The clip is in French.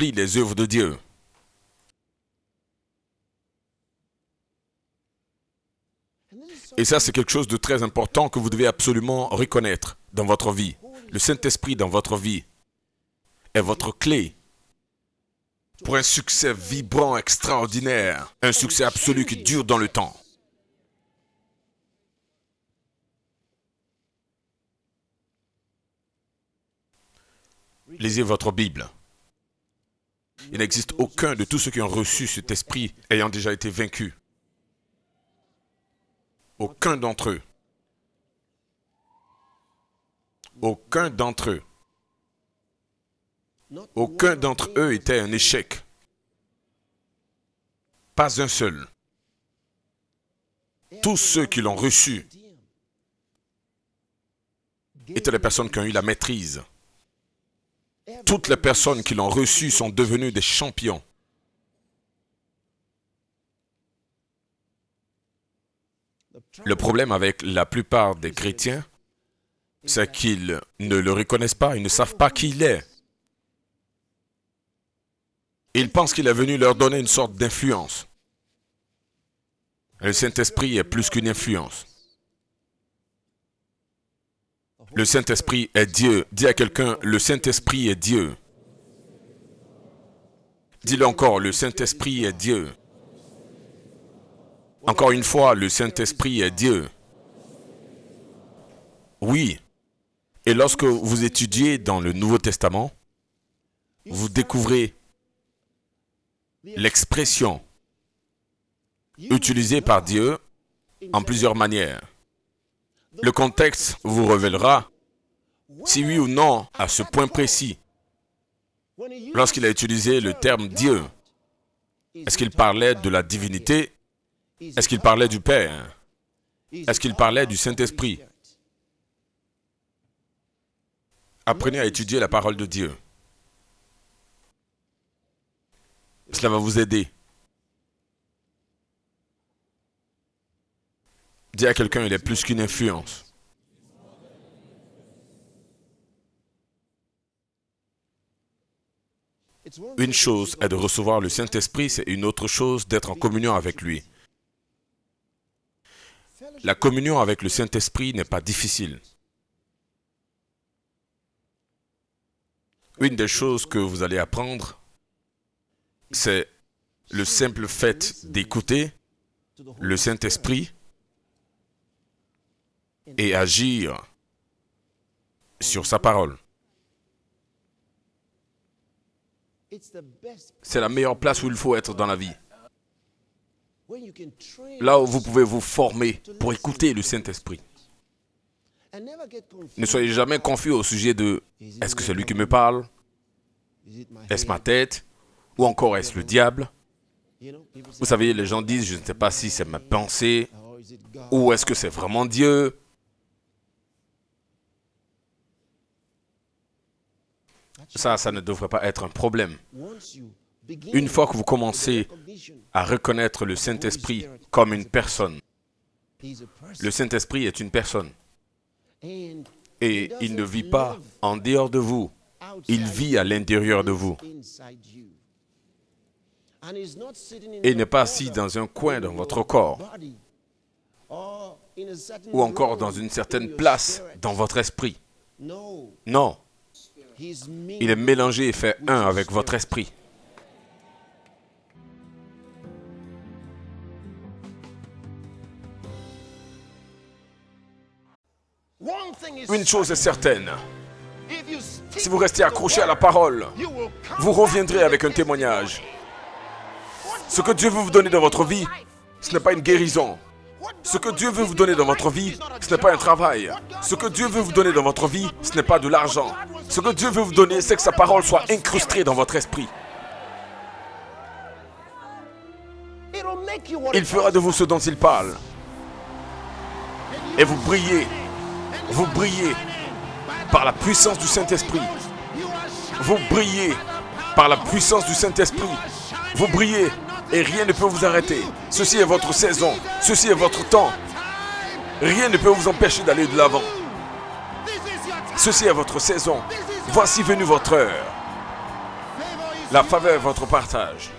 accomplit les œuvres de Dieu. Et ça, c'est quelque chose de très important que vous devez absolument reconnaître dans votre vie. Le Saint-Esprit dans votre vie est votre clé pour un succès vibrant, extraordinaire, un succès absolu qui dure dans le temps. Lisez votre Bible. Il n'existe aucun de tous ceux qui ont reçu cet esprit ayant déjà été vaincu. Aucun d'entre eux. Aucun d'entre eux. Aucun d'entre eux était un échec. Pas un seul. Tous ceux qui l'ont reçu étaient les personnes qui ont eu la maîtrise. Toutes les personnes qui l'ont reçu sont devenues des champions. Le problème avec la plupart des chrétiens, c'est qu'ils ne le reconnaissent pas, ils ne savent pas qui il est. Ils pensent qu'il est venu leur donner une sorte d'influence. Le Saint-Esprit est plus qu'une influence. Le Saint-Esprit est Dieu. Dis à quelqu'un, le Saint-Esprit est Dieu. Dis-le encore, le Saint-Esprit est Dieu. Encore une fois, le Saint-Esprit est Dieu. Oui. Et lorsque vous étudiez dans le Nouveau Testament, vous découvrez l'expression utilisée par Dieu en plusieurs manières. Le contexte vous révélera si oui ou non, à ce point précis, lorsqu'il a utilisé le terme Dieu, est-ce qu'il parlait de la divinité? Est-ce qu'il parlait du Père? Est-ce qu'il parlait du Saint-Esprit? Apprenez à étudier la parole de Dieu. Cela va vous aider. Dis à quelqu'un, il est plus qu'une influence. Une chose est de recevoir le Saint-Esprit, c'est une autre chose d'être en communion avec lui. La communion avec le Saint-Esprit n'est pas difficile. Une des choses que vous allez apprendre, c'est le simple fait d'écouter le Saint-Esprit et agir sur sa parole. C'est la meilleure place où il faut être dans la vie. Là où vous pouvez vous former pour écouter le Saint-Esprit. Ne soyez jamais confus au sujet de « est-ce que c'est lui qui me parle? Est-ce ma tête? Ou encore est-ce le diable? » Vous savez, les gens disent « je ne sais pas si c'est ma pensée ou est-ce que c'est vraiment Dieu? » Ça ne devrait pas être un problème. Une fois que vous commencez à reconnaître le Saint-Esprit comme une personne, le Saint-Esprit est une personne. Et il ne vit pas en dehors de vous, il vit à l'intérieur de vous. Et il n'est pas assis dans un coin de votre corps, ou encore dans une certaine place dans votre esprit. Non. Il est mélangé et fait un avec votre esprit. Une chose est certaine. Si vous restez accroché à la parole, vous reviendrez avec un témoignage. Ce que Dieu veut vous donner dans votre vie, ce n'est pas une guérison. Ce que Dieu veut vous donner dans votre vie, ce n'est pas un travail. Ce que Dieu veut vous donner dans votre vie, ce n'est pas de l'argent. Ce que Dieu veut vous donner, c'est que sa parole soit incrustée dans votre esprit. Il fera de vous ce dont il parle. Et vous brillez par la puissance du Saint-Esprit. Vous brillez par la puissance du Saint-Esprit. Vous brillez et rien ne peut vous arrêter. Ceci est votre saison. Ceci est votre temps. Rien ne peut vous empêcher d'aller de l'avant. Ceci est votre saison. Voici venue votre heure. La faveur, votre partage.